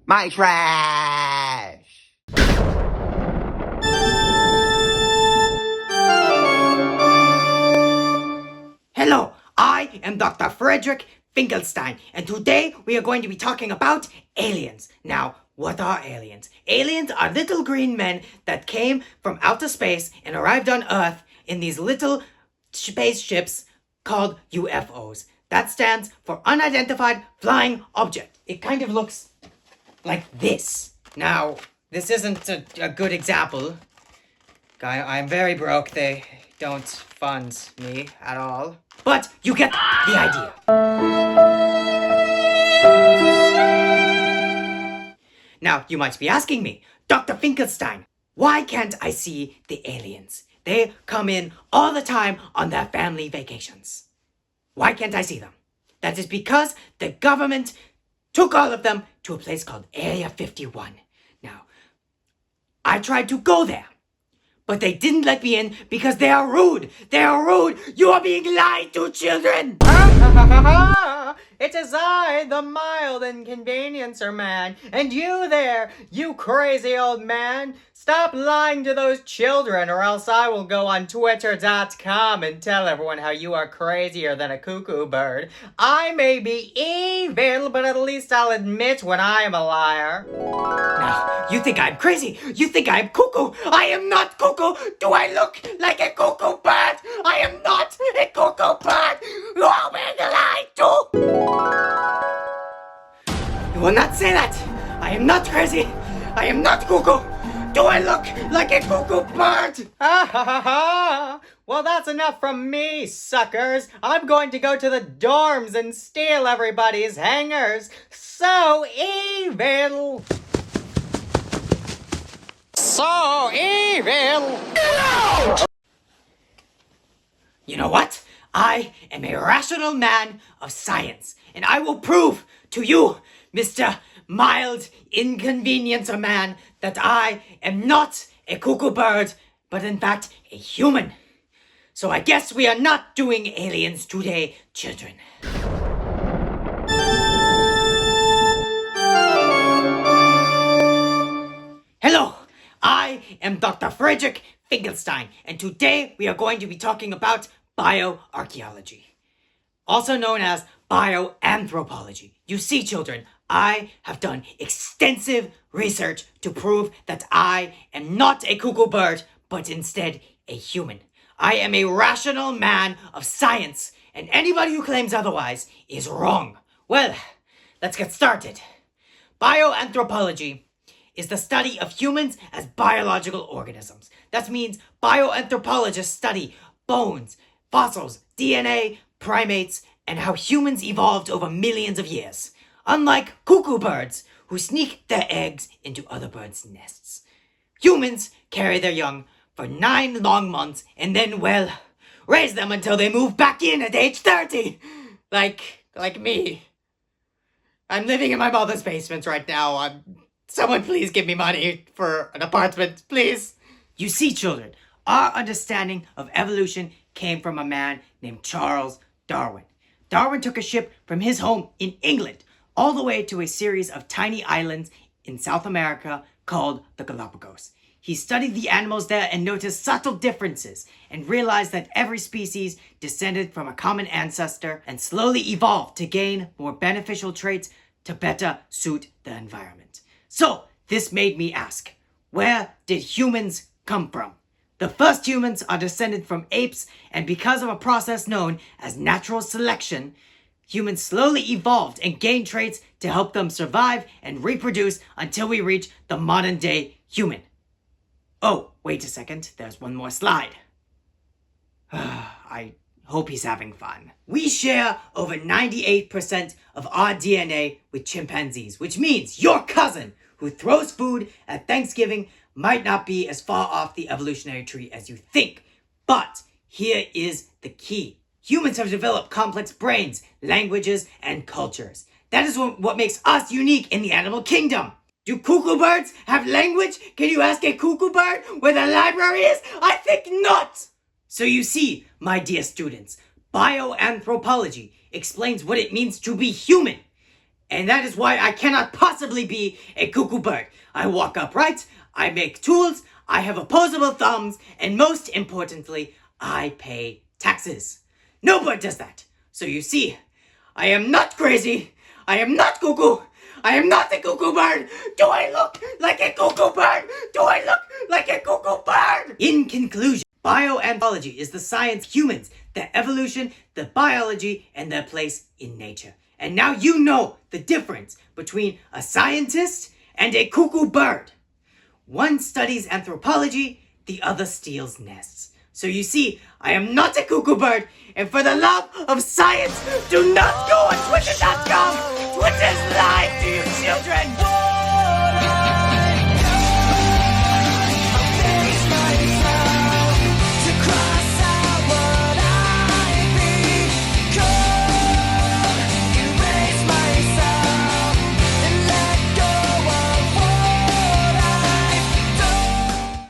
My trash! Hello, I am Dr. Frederick Finklestein, and today we are going to be talking about aliens. Now, what are aliens? Aliens are little green men that came from outer space and arrived on Earth in these little spaceships called UFOs. That stands for Unidentified Flying Object. It kind of looks like this. Now, this isn't a good example. I'm very broke. They don't fund me at all. But you get the idea. Now, you might be asking me, Dr. Finkelstein, why can't I see the aliens? They come in all the time on their family vacations. Why can't I see them? That is because the government took all of them to a place called Area 51. Now, I tried to go there, but they didn't let me in because they are rude. They are rude. You are being lied to, children. It is I, the mild inconveniencer man, and you there, you crazy old man. Stop lying to those children, or else I will go on Twitter.com and tell everyone how you are crazier than a cuckoo bird. I may be evil, but at least I'll admit when I am a liar. Now, you think I'm crazy? You think I'm cuckoo? I am not cuckoo! Do I look like a cuckoo bird? I am not a cuckoo bird! You are being lied to! You will not say that! I am not crazy! I am not cuckoo! Do I look like a cuckoo bird? Well, that's enough from me, suckers. I'm going to go to the dorms and steal everybody's hangers. So evil! So evil! No! You know what? I am a rational man of science, and I will prove to you, Mr. Mild Inconveniencer Man, that I am not a cuckoo bird, but in fact a human. So I guess we are not doing aliens today, children. Hello, I am Dr. Frederick Finkelstein, and today we are going to be talking about bioarchaeology, also known as bioanthropology. You see, children, I have done extensive research to prove that I am not a cuckoo bird, but instead a human. I am a rational man of science, and anybody who claims otherwise is wrong. Well, let's get started. Bioanthropology is the study of humans as biological organisms. That means bioanthropologists study bones, fossils, DNA, primates, and how humans evolved over millions of years. Unlike cuckoo birds, who sneak their eggs into other birds' nests. Humans carry their young for 9 long months and then, well, raise them until they move back in at age 30. Like me. I'm living in my mother's basement right now. Someone please give me money for an apartment, please. You see, children, our understanding of evolution came from a man named Charles Darwin. Darwin took a ship from his home in England all the way to a series of tiny islands in South America called the Galapagos. He studied the animals there and noticed subtle differences and realized that every species descended from a common ancestor and slowly evolved to gain more beneficial traits to better suit the environment. So, this made me ask, where did humans come from? The first humans are descended from apes, and because of a process known as natural selection, humans slowly evolved and gained traits to help them survive and reproduce until we reach the modern day human. Oh, wait a second, there's one more slide. I hope he's having fun. We share over 98% of our DNA with chimpanzees, which means your cousin who throws food at Thanksgiving might not be as far off the evolutionary tree as you think. But here is the key. Humans have developed complex brains, languages, and cultures. That is what makes us unique in the animal kingdom. Do cuckoo birds have language? Can you ask a cuckoo bird where the library is? I think not! So you see, my dear students, bioanthropology explains what it means to be human. And that is why I cannot possibly be a cuckoo bird. I walk upright, I make tools, I have opposable thumbs, and most importantly, I pay taxes. No bird does that. So you see, I am not crazy, I am not cuckoo, I am not a cuckoo bird. Do I look like a cuckoo bird? Do I look like a cuckoo bird? In conclusion, bioanthropology is the science of humans, their evolution, their biology, and their place in nature. And now you know the difference between a scientist and a cuckoo bird. One studies anthropology, the other steals nests. So you see, I am not a cuckoo bird, and for the love of science, do not go on Twitter.com! Twitter's live to you children!